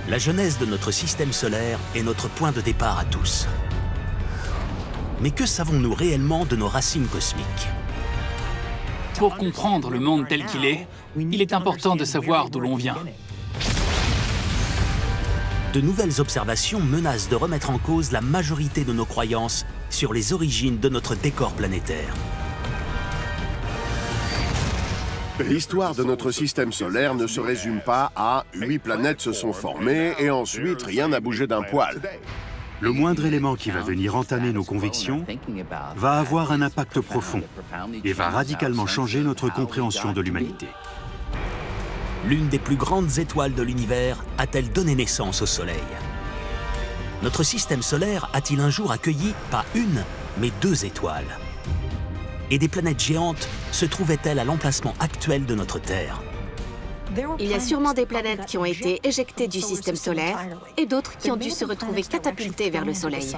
La genèse de notre système solaire est notre point de départ à tous. Mais que savons-nous réellement de nos racines cosmiques? Pour comprendre le monde tel qu'il est, il est important de savoir d'où l'on vient. De nouvelles observations menacent de remettre en cause la majorité de nos croyances sur les origines de notre décor planétaire. L'histoire de notre système solaire ne se résume pas à 8 planètes se sont formées et ensuite rien n'a bougé d'un poil. Le moindre élément qui va venir entamer nos convictions va avoir un impact profond et va radicalement changer notre compréhension de l'humanité. L'une des plus grandes étoiles de l'univers a-t-elle donné naissance au Soleil? Notre système solaire a-t-il un jour accueilli pas une, mais 2 étoiles? Et des planètes géantes se trouvaient-elles à l'emplacement actuel de notre Terre? Il y a sûrement des planètes qui ont été éjectées du système solaire et d'autres qui ont dû se retrouver catapultées vers le Soleil.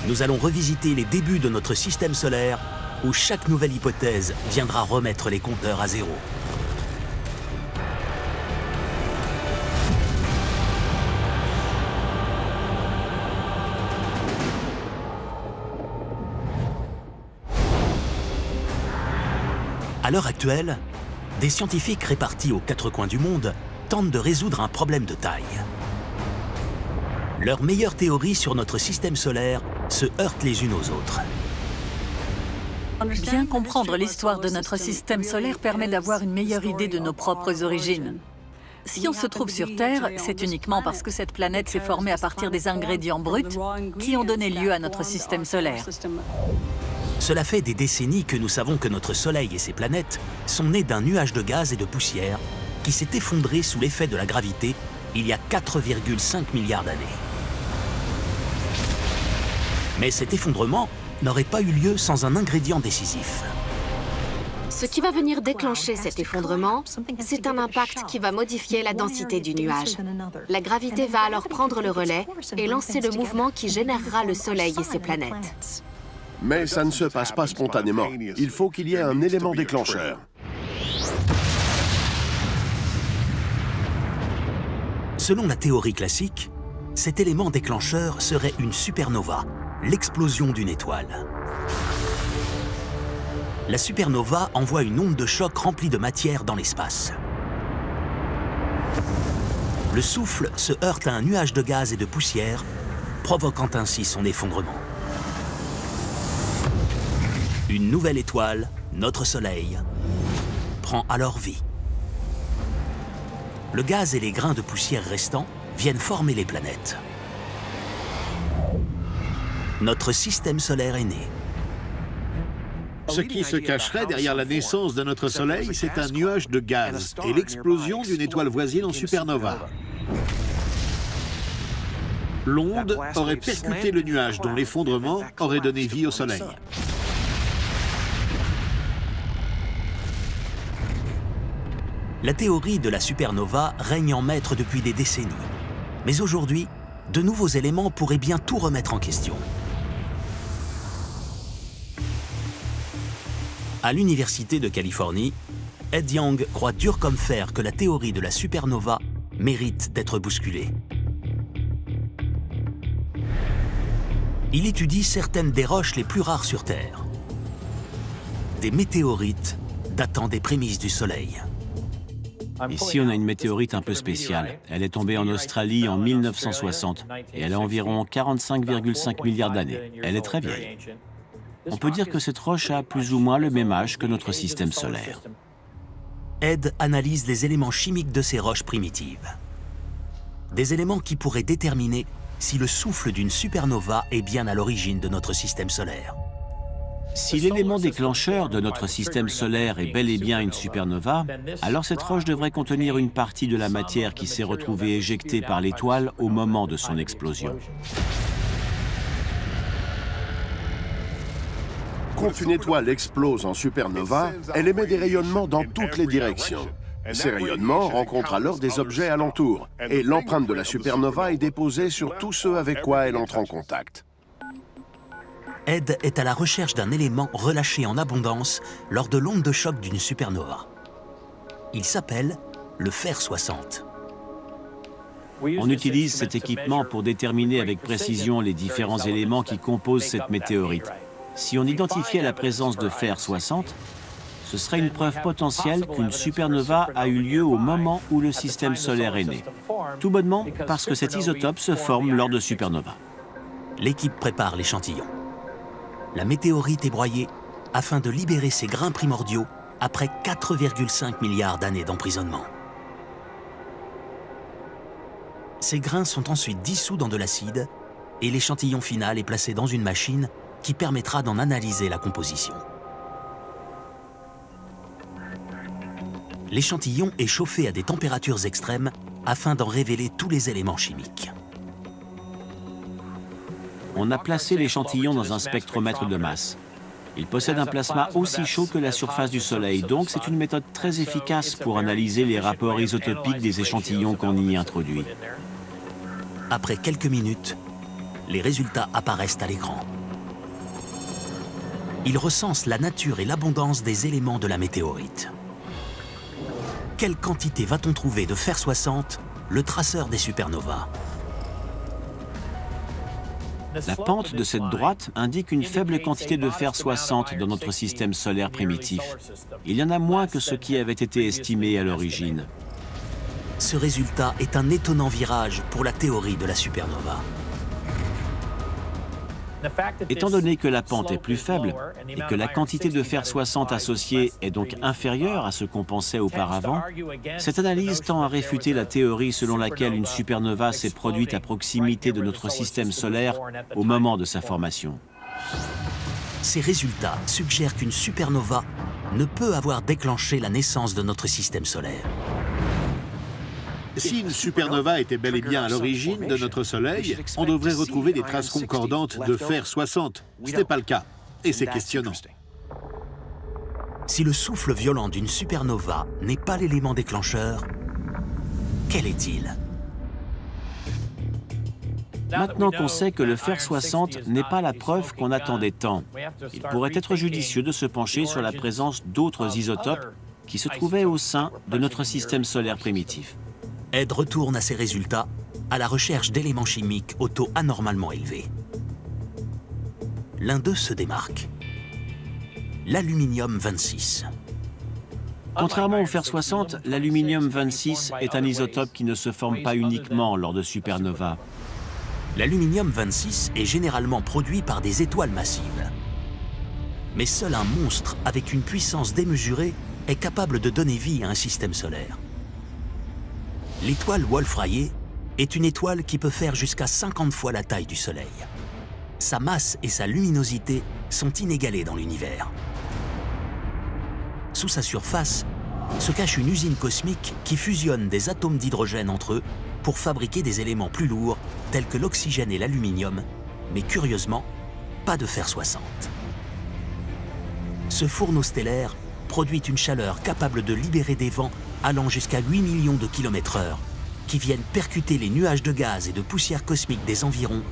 Nous allons revisiter les débuts de notre système solaire où chaque nouvelle hypothèse viendra remettre les compteurs à zéro. À l'heure actuelle, des scientifiques répartis aux 4 coins du monde tentent de résoudre un problème de taille. Leurs meilleures théories sur notre système solaire se heurtent les unes aux autres. Bien comprendre l'histoire de notre système solaire permet d'avoir une meilleure idée de nos propres origines. Si on se trouve sur Terre, c'est uniquement parce que cette planète s'est formée à partir des ingrédients bruts qui ont donné lieu à notre système solaire. Cela fait des décennies que nous savons que notre Soleil et ses planètes sont nés d'un nuage de gaz et de poussière qui s'est effondré sous l'effet de la gravité il y a 4,5 milliards d'années. Mais cet effondrement n'aurait pas eu lieu sans un ingrédient décisif. Ce qui va venir déclencher cet effondrement, c'est un impact qui va modifier la densité du nuage. La gravité va alors prendre le relais et lancer le mouvement qui générera le Soleil et ses planètes. Mais ça ne se passe pas spontanément. Il faut qu'il y ait un élément déclencheur. Selon la théorie classique, cet élément déclencheur serait une supernova, l'explosion d'une étoile. La supernova envoie une onde de choc remplie de matière dans l'espace. Le souffle se heurte à un nuage de gaz et de poussière, provoquant ainsi son effondrement. Une nouvelle étoile, notre Soleil, prend alors vie. Le gaz et les grains de poussière restants viennent former les planètes. Notre système solaire est né. Ce qui se cacherait derrière la naissance de notre Soleil, c'est un nuage de gaz et l'explosion d'une étoile voisine en supernova. L'onde aurait percuté le nuage dont l'effondrement aurait donné vie au Soleil. La théorie de la supernova règne en maître depuis des décennies. Mais aujourd'hui, de nouveaux éléments pourraient bien tout remettre en question. À l'Université de Californie, Ed Yong croit dur comme fer que la théorie de la supernova mérite d'être bousculée. Il étudie certaines des roches les plus rares sur Terre. Des météorites datant des prémices du Soleil. Ici, on a une météorite un peu spéciale. Elle est tombée en Australie en 1960 et elle a environ 45,5 milliards d'années. Elle est très vieille. On peut dire que cette roche a plus ou moins le même âge que notre système solaire. Ed analyse les éléments chimiques de ces roches primitives. Des éléments qui pourraient déterminer si le souffle d'une supernova est bien à l'origine de notre système solaire. Si l'élément déclencheur de notre système solaire est bel et bien une supernova, alors cette roche devrait contenir une partie de la matière qui s'est retrouvée éjectée par l'étoile au moment de son explosion. Quand une étoile explose en supernova, elle émet des rayonnements dans toutes les directions. Ces rayonnements rencontrent alors des objets alentour, et l'empreinte de la supernova est déposée sur tous ceux avec quoi elle entre en contact. Ed est à la recherche d'un élément relâché en abondance lors de l'onde de choc d'une supernova. Il s'appelle le fer 60. On utilise cet équipement pour déterminer avec précision les différents éléments qui composent cette météorite. Si on identifiait la présence de fer 60, ce serait une preuve potentielle qu'une supernova a eu lieu au moment où le système solaire est né. Tout bonnement parce que cet isotope se forme lors de supernovas. L'équipe prépare l'échantillon. La météorite est broyée afin de libérer ses grains primordiaux après 4,5 milliards d'années d'emprisonnement. Ces grains sont ensuite dissous dans de l'acide et l'échantillon final est placé dans une machine qui permettra d'en analyser la composition. L'échantillon est chauffé à des températures extrêmes afin d'en révéler tous les éléments chimiques. On a placé l'échantillon dans un spectromètre de masse. Il possède un plasma aussi chaud que la surface du Soleil, donc c'est une méthode très efficace pour analyser les rapports isotopiques des échantillons qu'on y introduit. Après quelques minutes, les résultats apparaissent à l'écran. Ils recensent la nature et l'abondance des éléments de la météorite. Quelle quantité va-t-on trouver de fer 60, le traceur des supernovas? La pente de cette droite indique une faible quantité de fer 60 dans notre système solaire primitif. Il y en a moins que ce qui avait été estimé à l'origine. Ce résultat est un étonnant virage pour la théorie de la supernova. Étant donné que la pente est plus faible et que la quantité de fer 60 associée est donc inférieure à ce qu'on pensait auparavant, cette analyse tend à réfuter la théorie selon laquelle une supernova s'est produite à proximité de notre système solaire au moment de sa formation. Ces résultats suggèrent qu'une supernova ne peut avoir déclenché la naissance de notre système solaire. Si une supernova était bel et bien à l'origine de notre Soleil, on devrait retrouver des traces concordantes de fer 60. Ce n'est pas le cas, et c'est questionnant. Si le souffle violent d'une supernova n'est pas l'élément déclencheur, quel est-il? Maintenant qu'on sait que le fer 60 n'est pas la preuve qu'on attendait tant, il pourrait être judicieux de se pencher sur la présence d'autres isotopes qui se trouvaient au sein de notre système solaire primitif. Ed retourne à ses résultats à la recherche d'éléments chimiques au taux anormalement élevé. L'un d'eux se démarque. L'aluminium 26. Contrairement au fer 60, l'aluminium 26 est un isotope qui ne se forme pas uniquement lors de supernovas. L'aluminium 26 est généralement produit par des étoiles massives. Mais seul un monstre avec une puissance démesurée est capable de donner vie à un système solaire. L'étoile Wolf-Rayet est une étoile qui peut faire jusqu'à 50 fois la taille du Soleil. Sa masse et sa luminosité sont inégalées dans l'univers. Sous sa surface se cache une usine cosmique qui fusionne des atomes d'hydrogène entre eux pour fabriquer des éléments plus lourds tels que l'oxygène et l'aluminium, mais curieusement, pas de fer 60. Ce fourneau stellaire produit une chaleur capable de libérer des vents allant jusqu'à 8 millions de km/h, qui viennent percuter les nuages de gaz et de poussière cosmique des environs,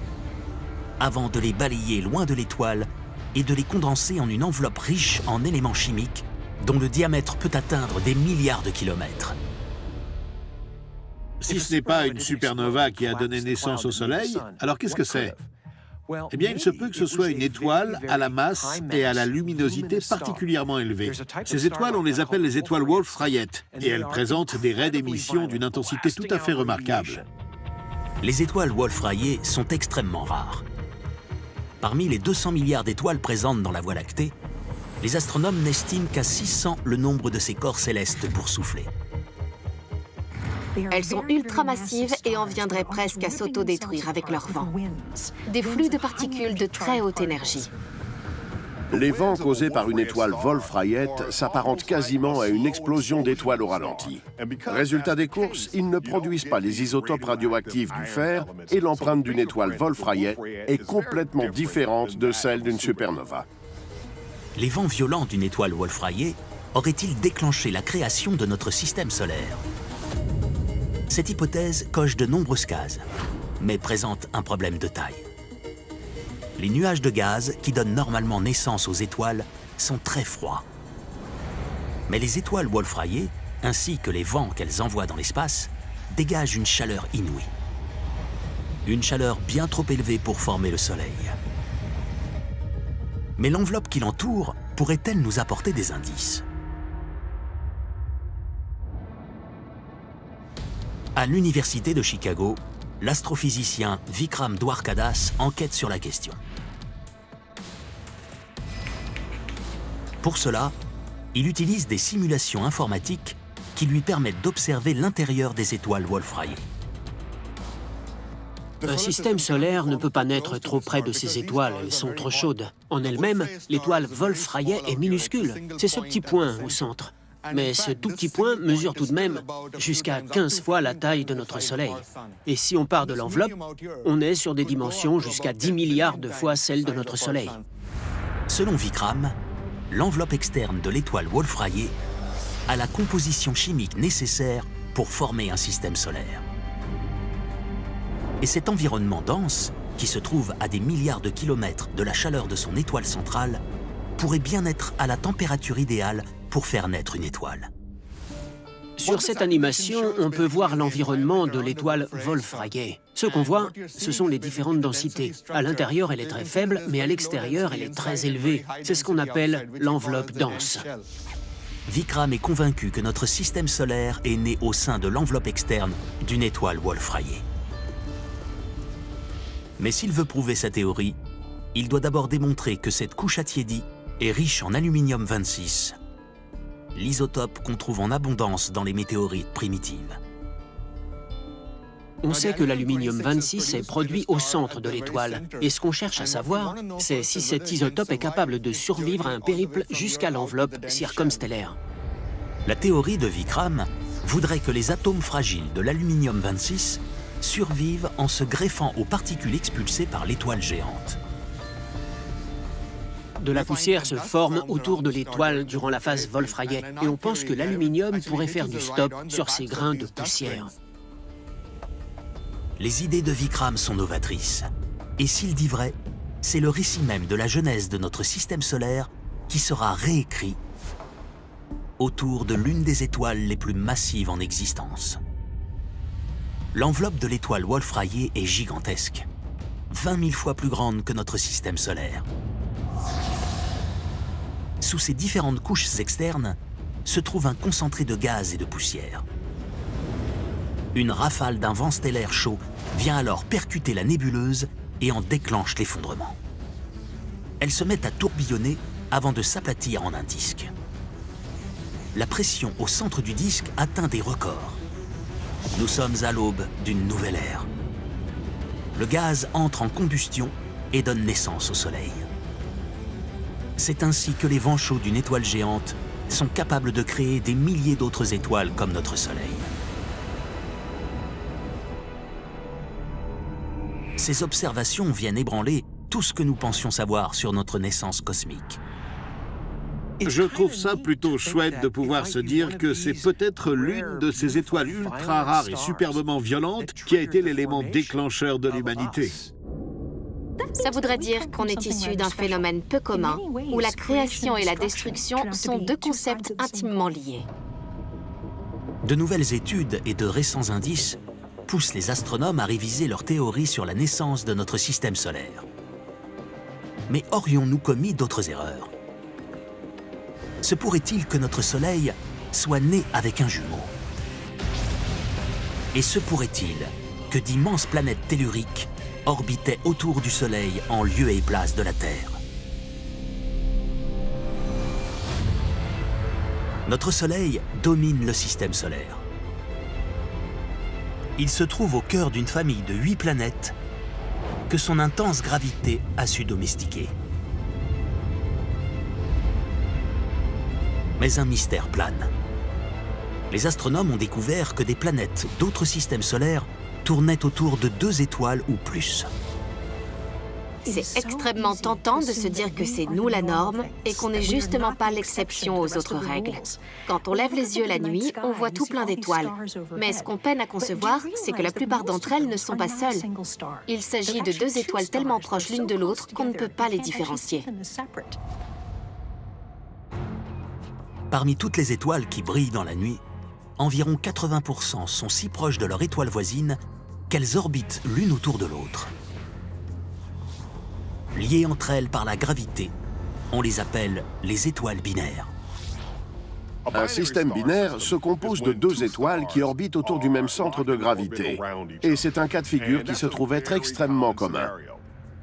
avant de les balayer loin de l'étoile et de les condenser en une enveloppe riche en éléments chimiques dont le diamètre peut atteindre des milliards de kilomètres. Si ce n'est pas une supernova qui a donné naissance au Soleil, alors qu'est-ce que c'est? Eh bien, il se peut que ce soit une étoile à la masse et à la luminosité particulièrement élevée. Ces étoiles, on les appelle les étoiles Wolf-Rayet, et elles présentent des raies d'émission d'une intensité tout à fait remarquable. Les étoiles Wolf-Rayet sont extrêmement rares. Parmi les 200 milliards d'étoiles présentes dans la Voie lactée, les astronomes n'estiment qu'à 600 le nombre de ces corps célestes boursouflés. Elles sont ultramassives et en viendraient presque à s'autodétruire avec leur vent. Des flux de particules de très haute énergie. Les vents causés par une étoile Wolf-Rayet s'apparentent quasiment à une explosion d'étoiles au ralenti. Résultat des courses, ils ne produisent pas les isotopes radioactifs du fer et l'empreinte d'une étoile Wolf-Rayet est complètement différente de celle d'une supernova. Les vents violents d'une étoile Wolf-Rayet auraient-ils déclenché la création de notre système solaire? Cette hypothèse coche de nombreuses cases, mais présente un problème de taille. Les nuages de gaz qui donnent normalement naissance aux étoiles sont très froids. Mais les étoiles Wolf-Rayet, ainsi que les vents qu'elles envoient dans l'espace, dégagent une chaleur inouïe. Une chaleur bien trop élevée pour former le Soleil. Mais l'enveloppe qui l'entoure pourrait-elle nous apporter des indices? À l'Université de Chicago, l'astrophysicien Vikram Dwarkadas enquête sur la question. Pour cela, il utilise des simulations informatiques qui lui permettent d'observer l'intérieur des étoiles Wolf-Rayet. Un système solaire ne peut pas naître trop près de ces étoiles, elles sont trop chaudes. En elles-mêmes, l'étoile Wolf-Rayet est minuscule. C'est ce petit point au centre. Mais ce tout petit point mesure tout de même jusqu'à 15 fois la taille de notre Soleil. Et si on part de l'enveloppe, on est sur des dimensions jusqu'à 10 milliards de fois celles de notre Soleil. Selon Vikram, l'enveloppe externe de l'étoile Wolf-Rayet a la composition chimique nécessaire pour former un système solaire. Et cet environnement dense, qui se trouve à des milliards de kilomètres de la chaleur de son étoile centrale, pourrait bien être à la température idéale pour faire naître une étoile. Sur cette animation, on peut voir l'environnement de l'étoile Wolf-Rayet. Ce qu'on voit, ce sont les différentes densités. À l'intérieur, elle est très faible, mais à l'extérieur, elle est très élevée. C'est ce qu'on appelle l'enveloppe dense. Vikram est convaincu que notre système solaire est né au sein de l'enveloppe externe d'une étoile Wolf-Rayet. Mais s'il veut prouver sa théorie, il doit d'abord démontrer que cette couche attiédie est riche en aluminium-26, l'isotope qu'on trouve en abondance dans les météorites primitives. On sait que l'aluminium-26 est produit au centre de l'étoile. Et ce qu'on cherche à savoir, c'est si cet isotope est capable de survivre à un périple jusqu'à l'enveloppe circumstellaire. La théorie de Vikram voudrait que les atomes fragiles de l'aluminium-26 survivent en se greffant aux particules expulsées par l'étoile géante. De la poussière se forme autour de l'étoile durant la phase Wolf-Rayet et on pense que l'aluminium pourrait faire du stop sur ces grains de poussière. Les idées de Vikram sont novatrices. Et s'il dit vrai, c'est le récit même de la genèse de notre système solaire qui sera réécrit autour de l'une des étoiles les plus massives en existence. L'enveloppe de l'étoile Wolf-Rayet est gigantesque, 20 000 fois plus grande que notre système solaire. Sous ces différentes couches externes se trouve un concentré de gaz et de poussière. Une rafale d'un vent stellaire chaud vient alors percuter la nébuleuse et en déclenche l'effondrement. Elle se met à tourbillonner avant de s'aplatir en un disque. La pression au centre du disque atteint des records. Nous sommes à l'aube d'une nouvelle ère. Le gaz entre en combustion et donne naissance au Soleil. C'est ainsi que les vents chauds d'une étoile géante sont capables de créer des milliers d'autres étoiles comme notre Soleil. Ces observations viennent ébranler tout ce que nous pensions savoir sur notre naissance cosmique. Je trouve ça plutôt chouette de pouvoir se dire que c'est peut-être l'une de ces étoiles ultra rares et superbement violentes qui a été l'élément déclencheur de l'humanité. Ça voudrait dire qu'on est issu d'un phénomène peu commun, où la création et la destruction sont deux concepts intimement liés. De nouvelles études et de récents indices poussent les astronomes à réviser leurs théories sur la naissance de notre système solaire. Mais aurions-nous commis d'autres erreurs? Se pourrait-il que notre Soleil soit né avec un jumeau? Et se pourrait-il que d'immenses planètes telluriques orbitaient autour du Soleil en lieu et place de la Terre? Notre Soleil domine le système solaire. Il se trouve au cœur d'une famille de 8 planètes que son intense gravité a su domestiquer. Mais un mystère plane. Les astronomes ont découvert que des planètes d'autres systèmes solaires tournaient autour de 2 étoiles ou plus. C'est extrêmement tentant de se dire que c'est nous la norme et qu'on n'est justement pas l'exception aux autres règles. Quand on lève les yeux la nuit, on voit tout plein d'étoiles. Mais ce qu'on peine à concevoir, c'est que la plupart d'entre elles ne sont pas seules. Il s'agit de 2 étoiles tellement proches l'une de l'autre qu'on ne peut pas les différencier. Parmi toutes les étoiles qui brillent dans la nuit, environ 80% sont si proches de leur étoile voisine qu'elles orbitent l'une autour de l'autre. Liées entre elles par la gravité, on les appelle les étoiles binaires. Un système binaire se compose de deux étoiles qui orbitent autour du même centre de gravité. Et c'est un cas de figure qui se trouve être extrêmement commun.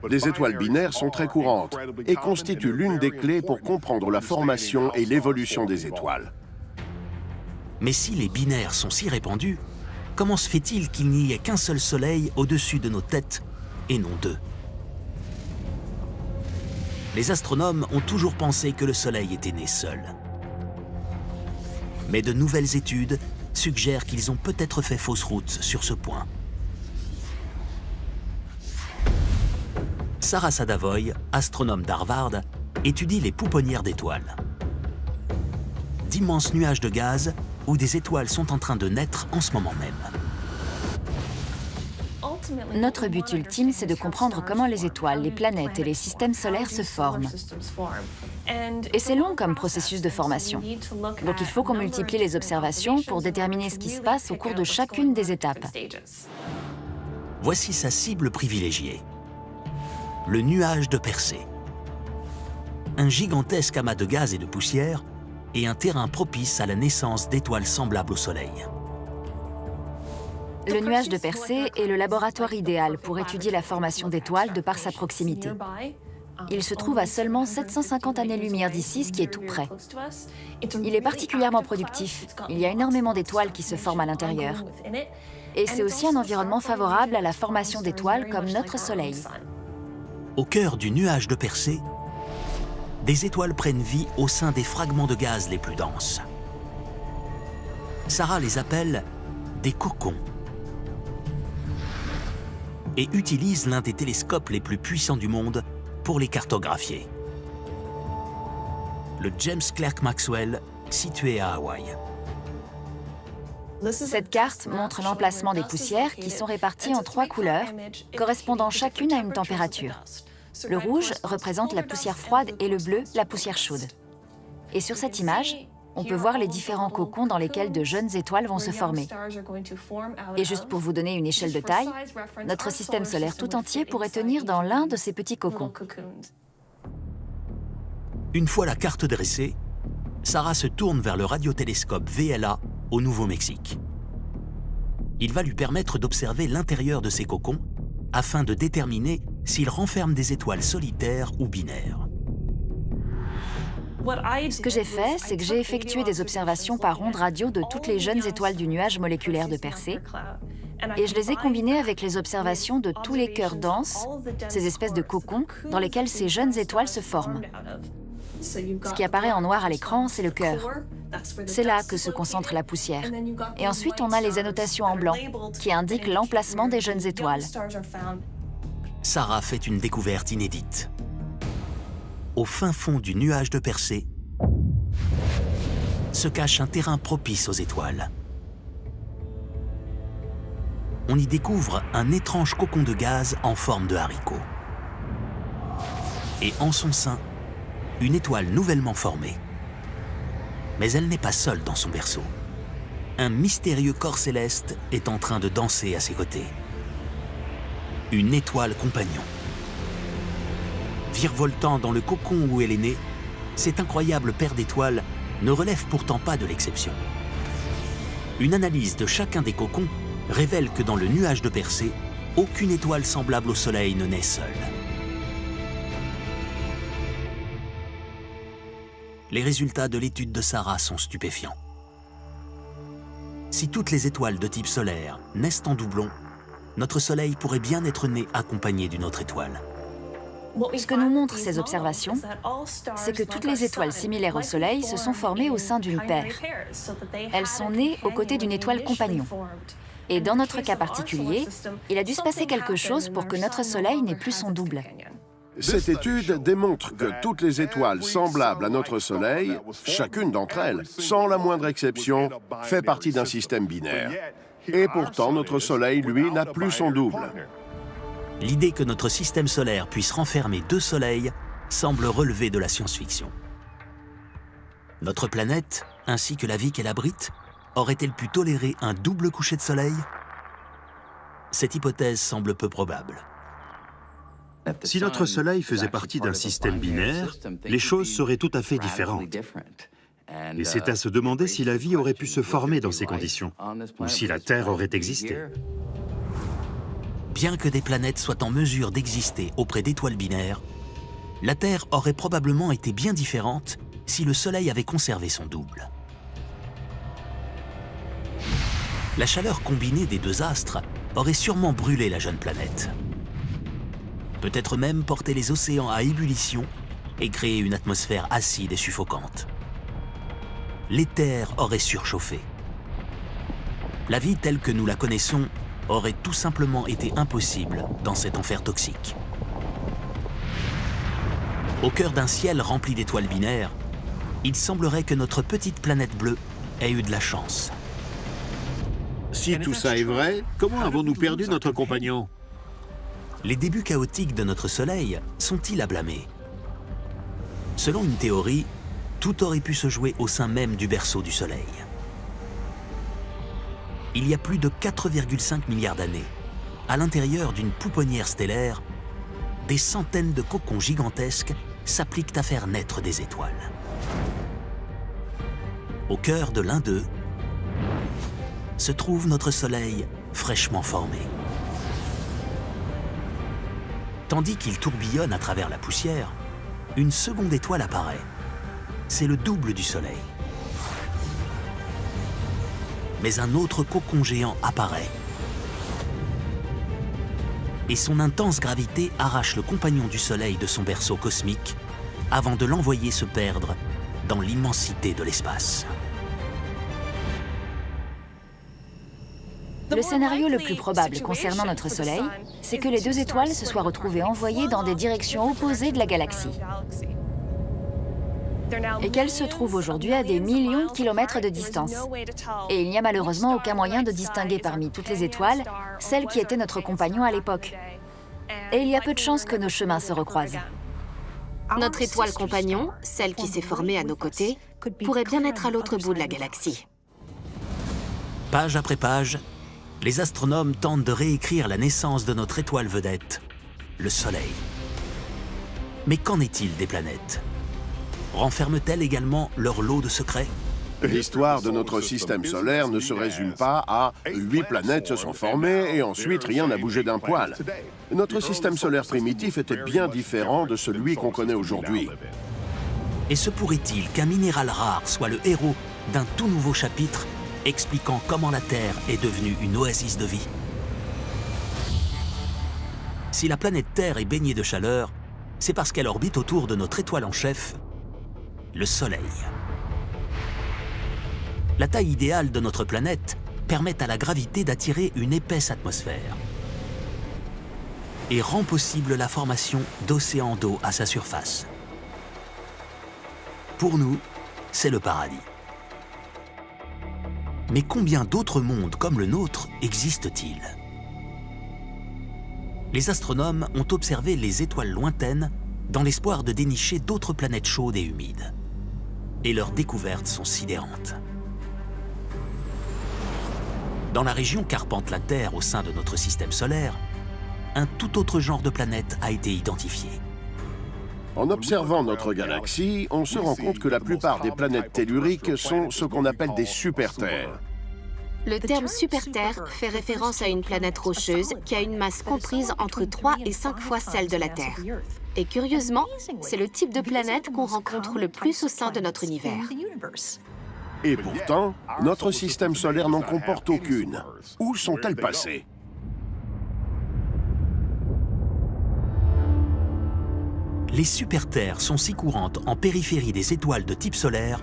Les étoiles binaires sont très courantes et constituent l'une des clés pour comprendre la formation et l'évolution des étoiles. Mais si les binaires sont si répandus, comment se fait-il qu'il n'y ait qu'un seul soleil au-dessus de nos têtes et non deux? Les astronomes ont toujours pensé que le soleil était né seul. Mais de nouvelles études suggèrent qu'ils ont peut-être fait fausse route sur ce point. Sarah Sadavoy, astronome d'Harvard, étudie les pouponnières d'étoiles. D'immenses nuages de gaz où des étoiles sont en train de naître en ce moment même. Notre but ultime, c'est de comprendre comment les étoiles, les planètes et les systèmes solaires se forment. Et c'est long comme processus de formation. Donc il faut qu'on multiplie les observations pour déterminer ce qui se passe au cours de chacune des étapes. Voici sa cible privilégiée. Le nuage de Persée. Un gigantesque amas de gaz et de poussière et un terrain propice à la naissance d'étoiles semblables au Soleil. Le nuage de Persée est le laboratoire idéal pour étudier la formation d'étoiles de par sa proximité. Il se trouve à seulement 750 années-lumière d'ici, ce qui est tout près. Il est particulièrement productif. Il y a énormément d'étoiles qui se forment à l'intérieur. Et c'est aussi un environnement favorable à la formation d'étoiles comme notre Soleil. Au cœur du nuage de Persée, des étoiles prennent vie au sein des fragments de gaz les plus denses. Sarah les appelle des cocons et utilise l'un des télescopes les plus puissants du monde pour les cartographier. Le James Clerk Maxwell, situé à Hawaï. Cette carte montre l'emplacement des poussières qui sont réparties en 3 couleurs, correspondant chacune à une température. Le rouge représente la poussière froide et le bleu, la poussière chaude. Et sur cette image, on peut voir les différents cocons dans lesquels de jeunes étoiles vont se former. Et juste pour vous donner une échelle de taille, notre système solaire tout entier pourrait tenir dans l'un de ces petits cocons. Une fois la carte dressée, Sarah se tourne vers le radiotélescope VLA au Nouveau-Mexique. Il va lui permettre d'observer l'intérieur de ces cocons afin de déterminer s'ils renferment des étoiles solitaires ou binaires. Ce que j'ai fait, c'est que j'ai effectué des observations par ondes radio de toutes les jeunes étoiles du nuage moléculaire de Persée, et je les ai combinées avec les observations de tous les cœurs denses, ces espèces de cocons dans lesquels ces jeunes étoiles se forment. Ce qui apparaît en noir à l'écran, c'est le cœur. C'est là que se concentre la poussière. Et ensuite, on a les annotations en blanc, qui indiquent l'emplacement des jeunes étoiles. Sarah fait une découverte inédite. Au fin fond du nuage de Persée, se cache un terrain propice aux étoiles. On y découvre un étrange cocon de gaz en forme de haricot. Et en son sein, une étoile nouvellement formée. Mais elle n'est pas seule dans son berceau. Un mystérieux corps céleste est en train de danser à ses côtés. Une étoile compagnon. Virevoltant dans le cocon où elle est née, cette incroyable paire d'étoiles ne relève pourtant pas de l'exception. Une analyse de chacun des cocons révèle que dans le nuage de Persée, aucune étoile semblable au Soleil ne naît seule. Les résultats de l'étude de Sarah sont stupéfiants. Si toutes les étoiles de type solaire naissent en doublon, notre Soleil pourrait bien être né accompagné d'une autre étoile. Ce que nous montrent ces observations, c'est que toutes les étoiles similaires au Soleil se sont formées au sein d'une paire. Elles sont nées aux côtés d'une étoile compagnon. Et dans notre cas particulier, il a dû se passer quelque chose pour que notre Soleil n'ait plus son double. Cette étude démontre que toutes les étoiles semblables à notre Soleil, chacune d'entre elles, sans la moindre exception, fait partie d'un système binaire. Et pourtant, notre Soleil, lui, n'a plus son double. L'idée que notre système solaire puisse renfermer 2 soleils semble relever de la science-fiction. Notre planète, ainsi que la vie qu'elle abrite, aurait-elle pu tolérer un double coucher de soleil? cette hypothèse semble peu probable. Si notre Soleil faisait partie d'un système binaire, les choses seraient tout à fait différentes. Et c'est à se demander si la vie aurait pu se former dans ces conditions, ou si la Terre aurait existé. Bien que des planètes soient en mesure d'exister auprès d'étoiles binaires, la Terre aurait probablement été bien différente si le Soleil avait conservé son double. La chaleur combinée des deux astres aurait sûrement brûlé la jeune planète. Peut-être même porté les océans à ébullition et créé une atmosphère acide et suffocante. Les terres auraient surchauffé. La vie telle que nous la connaissons aurait tout simplement été impossible dans cet enfer toxique. Au cœur d'un ciel rempli d'étoiles binaires, il semblerait que notre petite planète bleue ait eu de la chance. Si tout ça est vrai, comment avons-nous perdu notre compagnon? Les débuts chaotiques de notre Soleil sont-ils à blâmer? Selon une théorie, tout aurait pu se jouer au sein même du berceau du Soleil. Il y a plus de 4,5 milliards d'années, à l'intérieur d'une pouponnière stellaire, des centaines de cocons gigantesques s'appliquent à faire naître des étoiles. Au cœur de l'un d'eux se trouve notre Soleil fraîchement formé. Tandis qu'il tourbillonne à travers la poussière, une seconde étoile apparaît. C'est le double du Soleil. Mais un autre cocon géant apparaît. Et son intense gravité arrache le compagnon du Soleil de son berceau cosmique avant de l'envoyer se perdre dans l'immensité de l'espace. Le scénario le plus probable concernant notre Soleil, c'est que les deux étoiles se soient retrouvées envoyées dans des directions opposées de la galaxie et qu'elles se trouvent aujourd'hui à des millions de kilomètres de distance. Et il n'y a malheureusement aucun moyen de distinguer parmi toutes les étoiles celle qui était notre compagnon à l'époque. Et il y a peu de chances que nos chemins se recroisent. Notre étoile compagnon, celle qui s'est formée à nos côtés, pourrait bien être à l'autre bout de la galaxie. Page après page, les astronomes tentent de réécrire la naissance de notre étoile vedette, le Soleil. Mais qu'en est-il des planètes? Renferment-elles également leur lot de secrets? L'histoire de notre système solaire ne se résume pas à 8 planètes se sont formées et ensuite rien n'a bougé d'un poil. Notre système solaire primitif était bien différent de celui qu'on connaît aujourd'hui. Et se pourrait-il qu'un minéral rare soit le héros d'un tout nouveau chapitre expliquant comment la Terre est devenue une oasis de vie? Si la planète Terre est baignée de chaleur, c'est parce qu'elle orbite autour de notre étoile en chef, le Soleil. La taille idéale de notre planète permet à la gravité d'attirer une épaisse atmosphère et rend possible la formation d'océans d'eau à sa surface. Pour nous, c'est le paradis. Mais combien d'autres mondes comme le nôtre existent-ils? Les astronomes ont observé les étoiles lointaines dans l'espoir de dénicher d'autres planètes chaudes et humides. Et leurs découvertes sont sidérantes. Dans la région qu'arpente la Terre au sein de notre système solaire, un tout autre genre de planète a été identifié. En observant notre galaxie, on se rend compte que la plupart des planètes telluriques sont ce qu'on appelle des super-terres. Le terme super-Terre fait référence à une planète rocheuse qui a une masse comprise entre 3 et 5 fois celle de la Terre. Et curieusement, c'est le type de planète qu'on rencontre le plus au sein de notre univers. Et pourtant, notre système solaire n'en comporte aucune. Où sont-elles passées? Les super-terres sont si courantes en périphérie des étoiles de type solaire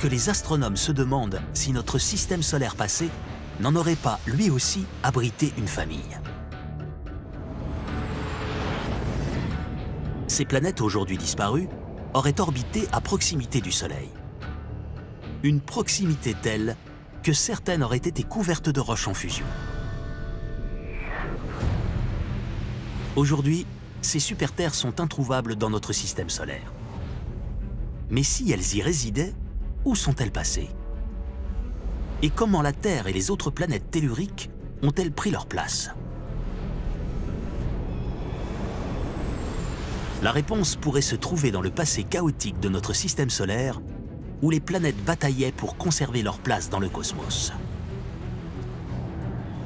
que les astronomes se demandent si notre système solaire passé n'en aurait pas, lui aussi, abrité une famille. Ces planètes aujourd'hui disparues auraient orbité à proximité du Soleil. Une proximité telle que certaines auraient été couvertes de roches en fusion. Aujourd'hui, ces super-terres sont introuvables dans notre système solaire. Mais si elles y résidaient, où sont-elles passées? Et comment la Terre et les autres planètes telluriques ont-elles pris leur place? La réponse pourrait se trouver dans le passé chaotique de notre système solaire, où les planètes bataillaient pour conserver leur place dans le cosmos.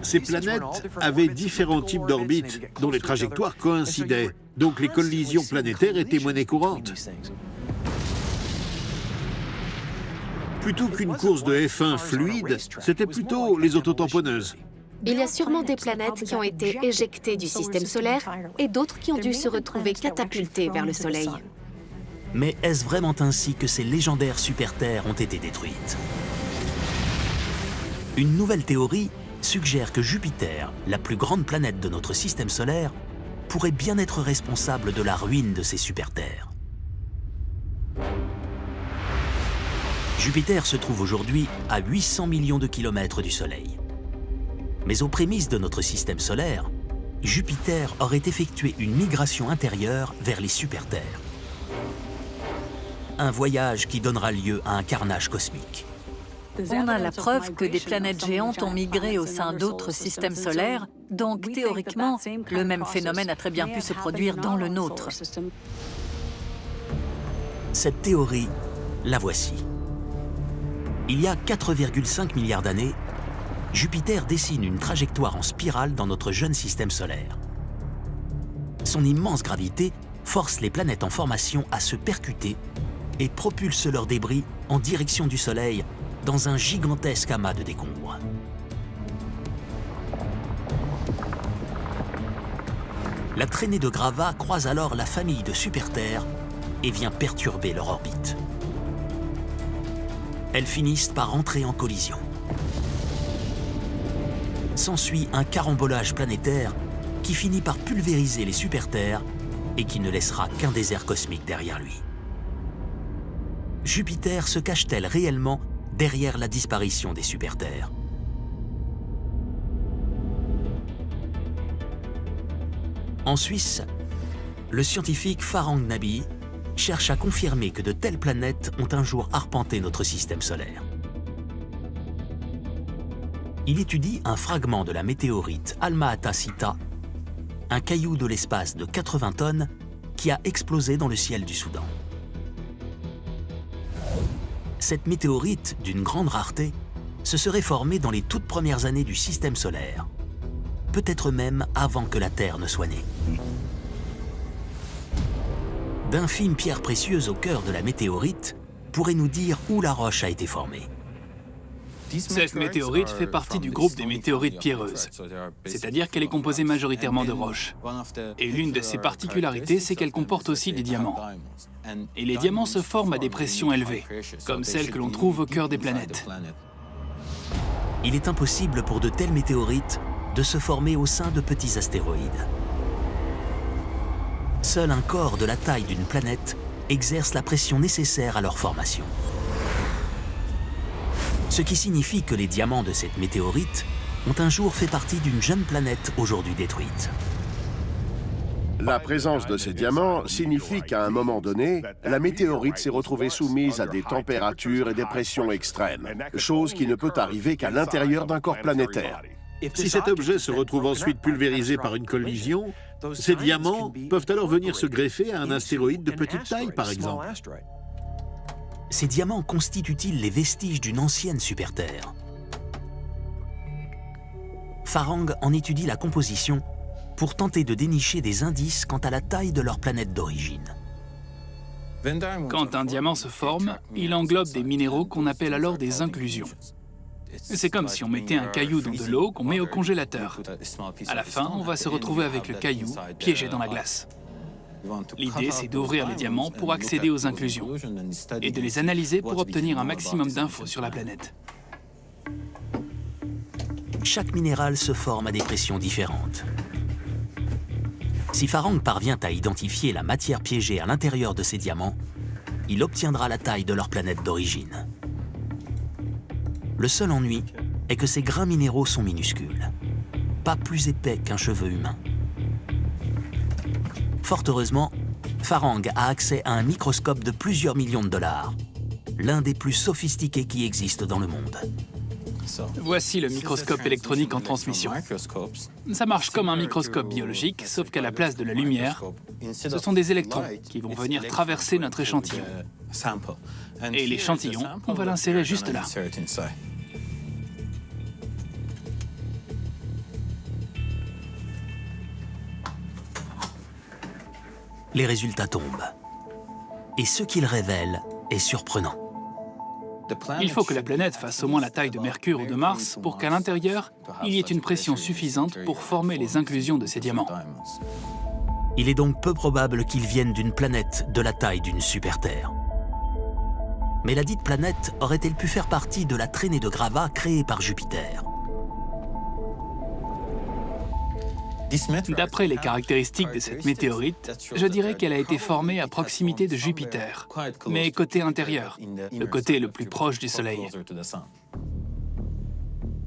Ces planètes avaient différents types d'orbites dont les trajectoires coïncidaient, donc les collisions planétaires étaient monnaie courante. Plutôt qu'une course de F1 fluide, c'était plutôt les autotamponneuses. Il y a sûrement des planètes qui ont été éjectées du système solaire et d'autres qui ont dû se retrouver catapultées vers le Soleil. Mais est-ce vraiment ainsi que ces légendaires super-terres ont été détruites? Une nouvelle théorie suggère que Jupiter, la plus grande planète de notre système solaire, pourrait bien être responsable de la ruine de ces super-terres. Jupiter se trouve aujourd'hui à 800 millions de kilomètres du Soleil. Mais aux prémices de notre système solaire, Jupiter aurait effectué une migration intérieure vers les super-terres. Un voyage qui donnera lieu à un carnage cosmique. On a la preuve que des planètes géantes ont migré au sein d'autres systèmes solaires, donc théoriquement, le même phénomène a très bien pu se produire dans le nôtre. Cette théorie, la voici. Il y a 4,5 milliards d'années, Jupiter dessine une trajectoire en spirale dans notre jeune système solaire. Son immense gravité force les planètes en formation à se percuter et propulse leurs débris en direction du Soleil dans un gigantesque amas de décombres. La traînée de gravats croise alors la famille de super-terres et vient perturber leur orbite. Elles finissent par entrer en collision. S'ensuit un carambolage planétaire qui finit par pulvériser les super-terres et qui ne laissera qu'un désert cosmique derrière lui. Jupiter se cache-t-elle réellement derrière la disparition des super-terres? En Suisse, le scientifique Farhang Nabi cherche à confirmer que de telles planètes ont un jour arpenté notre système solaire. Il étudie un fragment de la météorite Alma-Ata Sita, un caillou de l'espace de 80 tonnes qui a explosé dans le ciel du Soudan. Cette météorite, d'une grande rareté, se serait formée dans les toutes premières années du système solaire, peut-être même avant que la Terre ne soit née. D'infimes pierres précieuses au cœur de la météorite pourraient nous dire où la roche a été formée. Cette météorite fait partie du groupe des météorites pierreuses, c'est-à-dire qu'elle est composée majoritairement de roches. Et l'une de ses particularités, c'est qu'elle comporte aussi des diamants. Et les diamants se forment à des pressions élevées, comme celles que l'on trouve au cœur des planètes. Il est impossible pour de telles météorites de se former au sein de petits astéroïdes. Seul un corps de la taille d'une planète exerce la pression nécessaire à leur formation. Ce qui signifie que les diamants de cette météorite ont un jour fait partie d'une jeune planète aujourd'hui détruite. La présence de ces diamants signifie qu'à un moment donné, la météorite s'est retrouvée soumise à des températures et des pressions extrêmes, chose qui ne peut arriver qu'à l'intérieur d'un corps planétaire. Si cet objet se retrouve ensuite pulvérisé par une collision, ces diamants peuvent alors venir se greffer à un astéroïde de petite taille, par exemple. Ces diamants constituent-ils les vestiges d'une ancienne super-terre? Farhang en étudie la composition pour tenter de dénicher des indices quant à la taille de leur planète d'origine. Quand un diamant se forme, il englobe des minéraux qu'on appelle alors des inclusions. C'est comme si on mettait un caillou dans de l'eau qu'on met au congélateur. À la fin, on va se retrouver avec le caillou piégé dans la glace. L'idée, c'est d'ouvrir les diamants pour accéder aux inclusions et de les analyser pour obtenir un maximum d'infos sur la planète. Chaque minéral se forme à des pressions différentes. Si Farhang parvient à identifier la matière piégée à l'intérieur de ces diamants, il obtiendra la taille de leur planète d'origine. Le seul ennui est que ces grains minéraux sont minuscules, pas plus épais qu'un cheveu humain. Fort heureusement, Farhang a accès à un microscope de plusieurs millions de dollars, l'un des plus sophistiqués qui existent dans le monde. Voici le microscope électronique en transmission. Ça marche comme un microscope biologique, sauf qu'à la place de la lumière, ce sont des électrons qui vont venir traverser notre échantillon. Et l'échantillon, on va l'insérer juste là. Les résultats tombent. Et ce qu'ils révèlent est surprenant. Il faut que la planète fasse au moins la taille de Mercure ou de Mars pour qu'à l'intérieur, il y ait une pression suffisante pour former les inclusions de ces diamants. Il est donc peu probable qu'ils viennent d'une planète de la taille d'une super-Terre. Mais la dite planète aurait-elle pu faire partie de la traînée de gravats créée par Jupiter? D'après les caractéristiques de cette météorite, je dirais qu'elle a été formée à proximité de Jupiter, mais côté intérieur, le côté le plus proche du Soleil.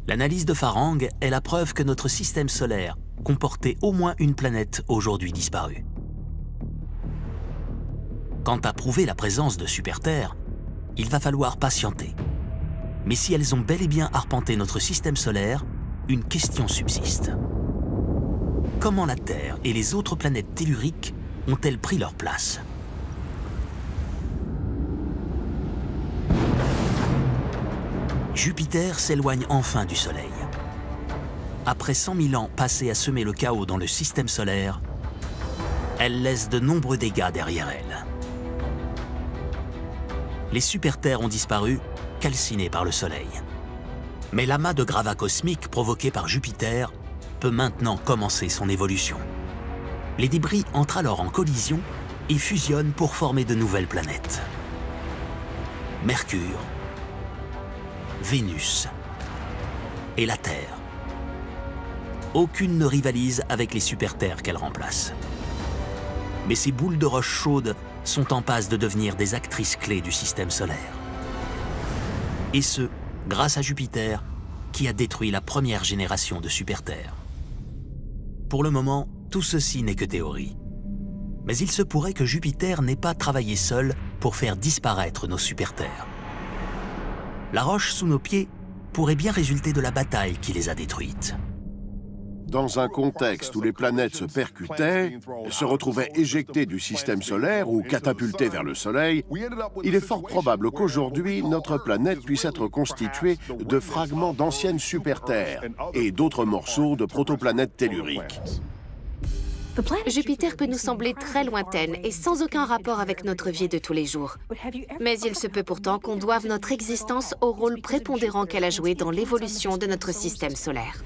L'analyse de Farang est la preuve que notre système solaire comportait au moins une planète aujourd'hui disparue. Quant à prouver la présence de super-Terre, il va falloir patienter. Mais si elles ont bel et bien arpenté notre système solaire, une question subsiste. Comment la Terre et les autres planètes telluriques ont-elles pris leur place? Jupiter s'éloigne enfin du Soleil. Après 100 000 ans passés à semer le chaos dans le système solaire, elle laisse de nombreux dégâts derrière elle. Les super-Terres ont disparu, calcinées par le Soleil. Mais l'amas de gravats cosmiques provoqué par Jupiter peut maintenant commencer son évolution. Les débris entrent alors en collision et fusionnent pour former de nouvelles planètes. Mercure, Vénus et la Terre. Aucune ne rivalise avec les super-Terres qu'elle remplace. Mais ces boules de roche chaudes sont en passe de devenir des actrices clés du système solaire. Et ce, grâce à Jupiter, qui a détruit la première génération de super-Terres. Pour le moment, tout ceci n'est que théorie. Mais il se pourrait que Jupiter n'ait pas travaillé seul pour faire disparaître nos super-Terres. La roche sous nos pieds pourrait bien résulter de la bataille qui les a détruites. Dans un contexte où les planètes se percutaient, se retrouvaient éjectées du système solaire ou catapultées vers le Soleil, il est fort probable qu'aujourd'hui, notre planète puisse être constituée de fragments d'anciennes super-Terres et d'autres morceaux de protoplanètes telluriques. Jupiter peut nous sembler très lointaine et sans aucun rapport avec notre vie de tous les jours. Mais il se peut pourtant qu'on doive notre existence au rôle prépondérant qu'elle a joué dans l'évolution de notre système solaire.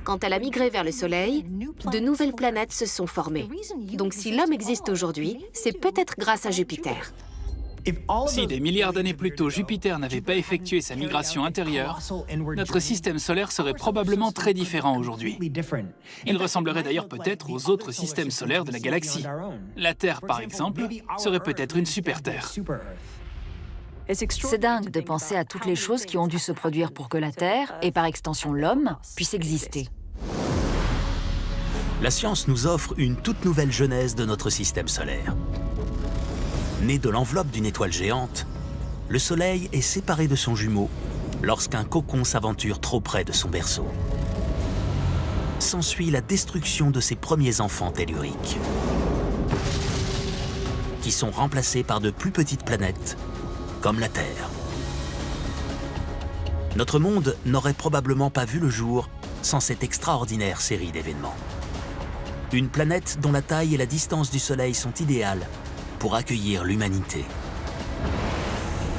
Quand elle a migré vers le Soleil, de nouvelles planètes se sont formées. Donc si l'homme existe aujourd'hui, c'est peut-être grâce à Jupiter. Si des milliards d'années plus tôt Jupiter n'avait pas effectué sa migration intérieure, notre système solaire serait probablement très différent aujourd'hui. Il ressemblerait d'ailleurs peut-être aux autres systèmes solaires de la galaxie. La Terre, par exemple, serait peut-être une super-Terre. C'est dingue de penser à toutes les choses qui ont dû se produire pour que la Terre, et par extension l'homme, puisse exister. La science nous offre une toute nouvelle genèse de notre système solaire. Né de l'enveloppe d'une étoile géante, le Soleil est séparé de son jumeau lorsqu'un cocon s'aventure trop près de son berceau. S'ensuit la destruction de ses premiers enfants telluriques, qui sont remplacés par de plus petites planètes, comme la Terre. Notre monde n'aurait probablement pas vu le jour sans cette extraordinaire série d'événements. Une planète dont la taille et la distance du Soleil sont idéales pour accueillir l'humanité.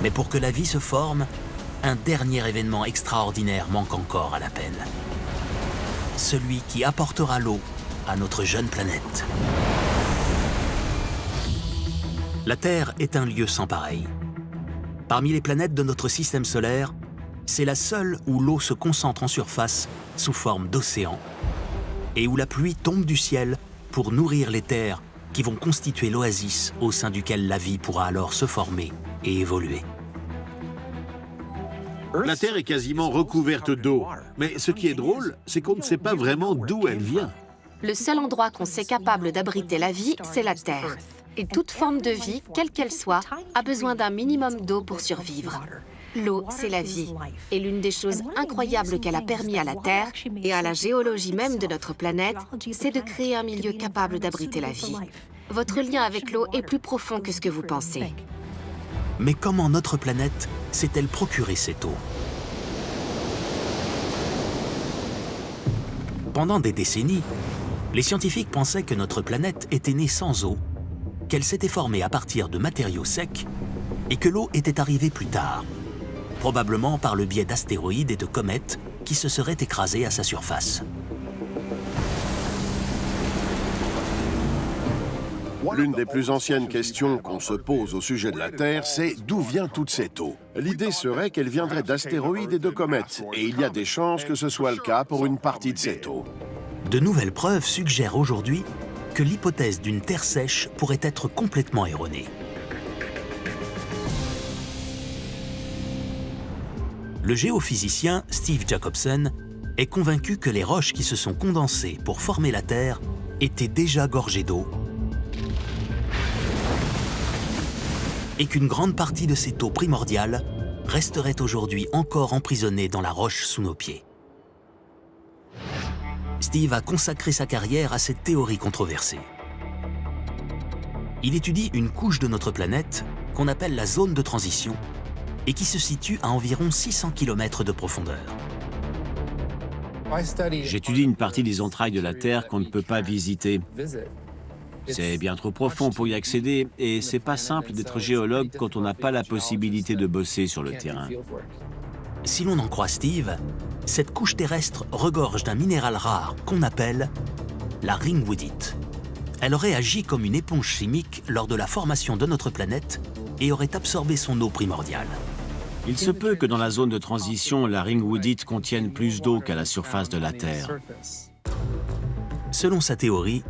Mais pour que la vie se forme, un dernier événement extraordinaire manque encore à la peine. Celui qui apportera l'eau à notre jeune planète. La Terre est un lieu sans pareil. Parmi les planètes de notre système solaire, c'est la seule où l'eau se concentre en surface sous forme d'océan et où la pluie tombe du ciel pour nourrir les terres qui vont constituer l'oasis au sein duquel la vie pourra alors se former et évoluer. La Terre est quasiment recouverte d'eau. Mais ce qui est drôle, c'est qu'on ne sait pas vraiment d'où elle vient. Le seul endroit qu'on sait capable d'abriter la vie, c'est la Terre. Et toute forme de vie, quelle qu'elle soit, a besoin d'un minimum d'eau pour survivre. L'eau, c'est la vie. Et l'une des choses incroyables qu'elle a permis à la Terre et à la géologie même de notre planète, c'est de créer un milieu capable d'abriter la vie. Votre lien avec l'eau est plus profond que ce que vous pensez. Mais comment notre planète s'est-elle procuré cette eau? Pendant des décennies, les scientifiques pensaient que notre planète était née sans eau, qu'elle s'était formée à partir de matériaux secs et que l'eau était arrivée plus tard, probablement par le biais d'astéroïdes et de comètes qui se seraient écrasés à sa surface. L'une des plus anciennes questions qu'on se pose au sujet de la Terre, c'est d'où vient toute cette eau? L'idée serait qu'elle viendrait d'astéroïdes et de comètes, et il y a des chances que ce soit le cas pour une partie de cette eau. De nouvelles preuves suggèrent aujourd'hui que l'hypothèse d'une Terre sèche pourrait être complètement erronée. Le géophysicien Steve Jacobson est convaincu que les roches qui se sont condensées pour former la Terre étaient déjà gorgées d'eau et qu'une grande partie de cette eau primordiale resterait aujourd'hui encore emprisonnée dans la roche sous nos pieds. Steve a consacré sa carrière à cette théorie controversée. Il étudie une couche de notre planète qu'on appelle la zone de transition et qui se situe à environ 600 km de profondeur. J'étudie une partie des entrailles de la Terre qu'on ne peut pas visiter. C'est bien trop profond pour y accéder et c'est pas simple d'être géologue quand on n'a pas la possibilité de bosser sur le terrain. Si l'on en croit Steve, cette couche terrestre regorge d'un minéral rare qu'on appelle la ringwoodite. Elle aurait agi comme une éponge chimique lors de la formation de notre planète et aurait absorbé son eau primordiale. Il se peut que dans la zone de transition, la ringwoodite contienne plus d'eau qu'à la surface de la Terre. Selon sa théorie,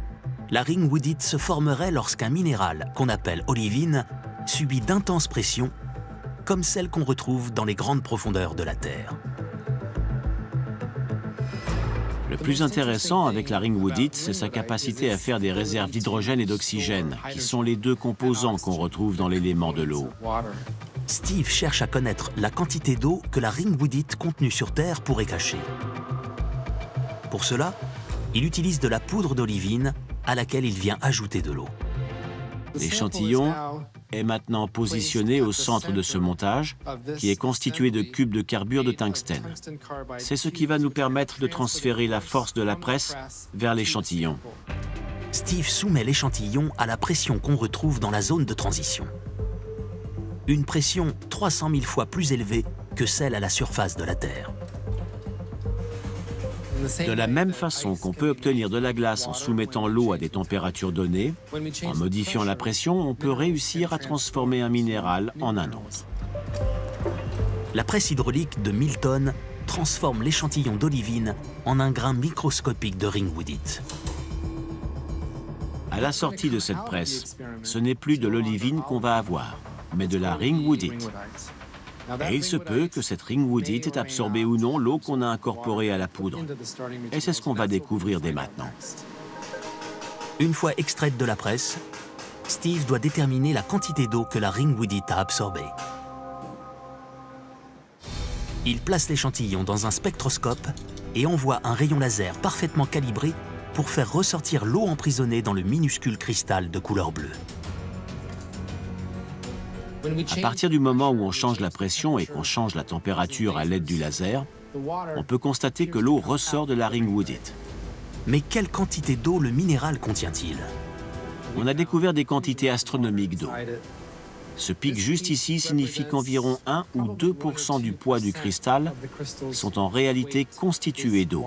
la ringwoodite se formerait lorsqu'un minéral qu'on appelle olivine subit d'intenses pressions, comme celles qu'on retrouve dans les grandes profondeurs de la Terre. Le plus intéressant avec la ringwoodite, c'est sa capacité à faire des réserves d'hydrogène et d'oxygène, qui sont les deux composants qu'on retrouve dans l'élément de l'eau. Steve cherche à connaître la quantité d'eau que la ringwoodite contenue sur Terre pourrait cacher. Pour cela, il utilise de la poudre d'olivine à laquelle il vient ajouter de l'eau. L'échantillon est maintenant positionné au centre de ce montage, qui est constitué de cubes de carbure de tungstène. C'est ce qui va nous permettre de transférer la force de la presse vers l'échantillon. Steve soumet l'échantillon à la pression qu'on retrouve dans la zone de transition. Une pression 300 000 fois plus élevée que celle à la surface de la Terre. De la même façon qu'on peut obtenir de la glace en soumettant l'eau à des températures données, en modifiant la pression, on peut réussir à transformer un minéral en un autre. La presse hydraulique de 1000 tonnes transforme l'échantillon d'olivine en un grain microscopique de ringwoodite. À la sortie de cette presse, ce n'est plus de l'olivine qu'on va avoir, mais de la ringwoodite. Et il se peut que cette ringwoodite ait absorbé ou non l'eau qu'on a incorporée à la poudre. Et c'est ce qu'on va découvrir dès maintenant. Une fois extraite de la presse, Steve doit déterminer la quantité d'eau que la ringwoodite a absorbée. Il place l'échantillon dans un spectroscope et envoie un rayon laser parfaitement calibré pour faire ressortir l'eau emprisonnée dans le minuscule cristal de couleur bleue. À partir du moment où on change la pression et qu'on change la température à l'aide du laser, on peut constater que l'eau ressort de la ringwoodite. Mais quelle quantité d'eau le minéral contient-il? On a découvert des quantités astronomiques d'eau. Ce pic juste ici signifie qu'environ 1 ou 2% du poids du cristal sont en réalité constitués d'eau.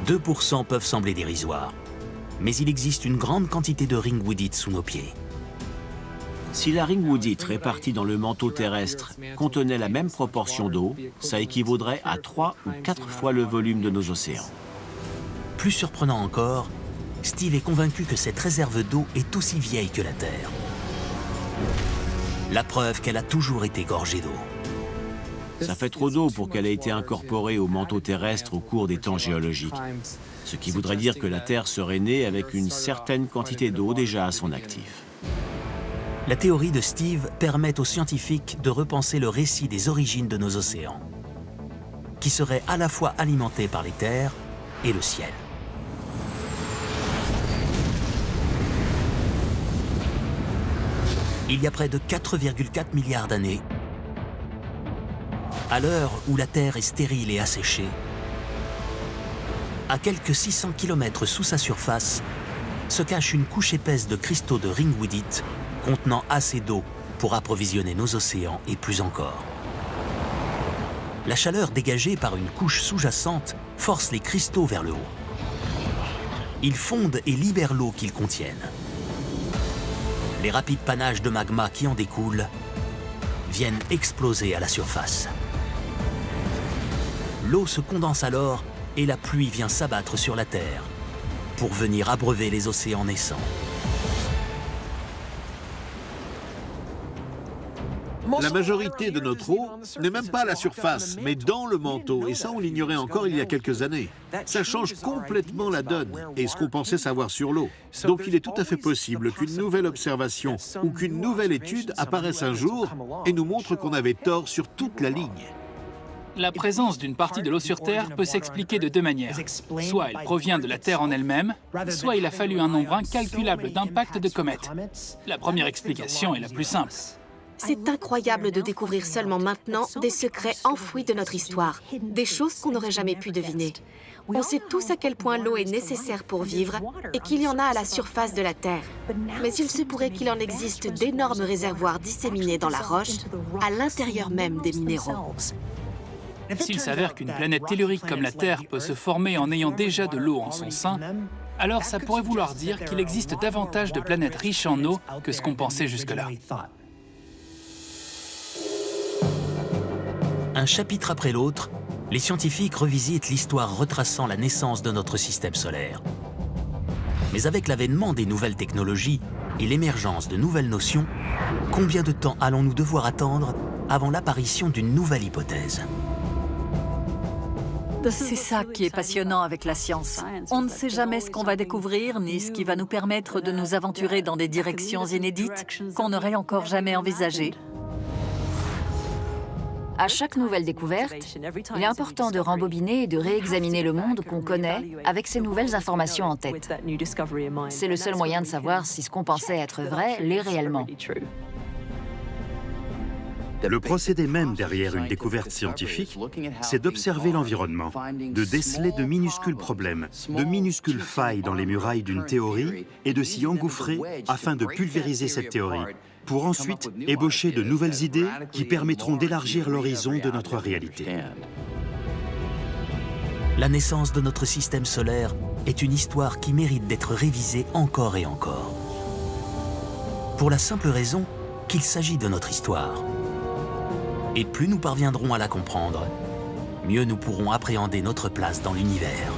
2% peuvent sembler dérisoires, mais il existe une grande quantité de ringwoodite sous nos pieds. Si la ringwoodite répartie dans le manteau terrestre contenait la même proportion d'eau, ça équivaudrait à 3 ou 4 fois le volume de nos océans. Plus surprenant encore, Steve est convaincu que cette réserve d'eau est aussi vieille que la Terre. La preuve qu'elle a toujours été gorgée d'eau. Ça fait trop d'eau pour qu'elle ait été incorporée au manteau terrestre au cours des temps géologiques. Ce qui voudrait dire que la Terre serait née avec une certaine quantité d'eau déjà à son actif. La théorie de Steve permet aux scientifiques de repenser le récit des origines de nos océans, qui seraient à la fois alimentés par les terres et le ciel. Il y a près de 4,4 milliards d'années, à l'heure où la Terre est stérile et asséchée, à quelques 600 km sous sa surface, se cache une couche épaisse de cristaux de ringwoodite contenant assez d'eau pour approvisionner nos océans et plus encore. La chaleur dégagée par une couche sous-jacente force les cristaux vers le haut. Ils fondent et libèrent l'eau qu'ils contiennent. Les rapides panaches de magma qui en découlent viennent exploser à la surface. L'eau se condense alors et la pluie vient s'abattre sur la Terre pour venir abreuver les océans naissants. La majorité de notre eau n'est même pas à la surface, mais dans le manteau. Et ça, on l'ignorait encore il y a quelques années. Ça change complètement la donne et ce qu'on pensait savoir sur l'eau. Donc il est tout à fait possible qu'une nouvelle observation ou qu'une nouvelle étude apparaisse un jour et nous montre qu'on avait tort sur toute la ligne. La présence d'une partie de l'eau sur Terre peut s'expliquer de deux manières. Soit elle provient de la Terre en elle-même, soit il a fallu un nombre incalculable d'impacts de comètes. La première explication est la plus simple. C'est incroyable de découvrir seulement maintenant des secrets enfouis de notre histoire, des choses qu'on n'aurait jamais pu deviner. On sait tous à quel point l'eau est nécessaire pour vivre et qu'il y en a à la surface de la Terre. Mais il se pourrait qu'il en existe d'énormes réservoirs disséminés dans la roche, à l'intérieur même des minéraux. S'il s'avère qu'une planète tellurique comme la Terre peut se former en ayant déjà de l'eau en son sein, alors ça pourrait vouloir dire qu'il existe davantage de planètes riches en eau que ce qu'on pensait jusque-là. Un chapitre après l'autre, les scientifiques revisitent l'histoire retraçant la naissance de notre système solaire. Mais avec l'avènement des nouvelles technologies et l'émergence de nouvelles notions, combien de temps allons-nous devoir attendre avant l'apparition d'une nouvelle hypothèse ? C'est ça qui est passionnant avec la science. On ne sait jamais ce qu'on va découvrir, ni ce qui va nous permettre de nous aventurer dans des directions inédites qu'on n'aurait encore jamais envisagées. À chaque nouvelle découverte, il est important de rembobiner et de réexaminer le monde qu'on connaît avec ces nouvelles informations en tête. C'est le seul moyen de savoir si ce qu'on pensait être vrai l'est réellement. Le procédé même derrière une découverte scientifique, c'est d'observer l'environnement, de déceler de minuscules problèmes, de minuscules failles dans les murailles d'une théorie et de s'y engouffrer afin de pulvériser cette théorie, pour ensuite ébaucher de nouvelles idées qui permettront d'élargir l'horizon de notre réalité. La naissance de notre système solaire est une histoire qui mérite d'être révisée encore et encore. Pour la simple raison qu'il s'agit de notre histoire. Et plus nous parviendrons à la comprendre, mieux nous pourrons appréhender notre place dans l'univers.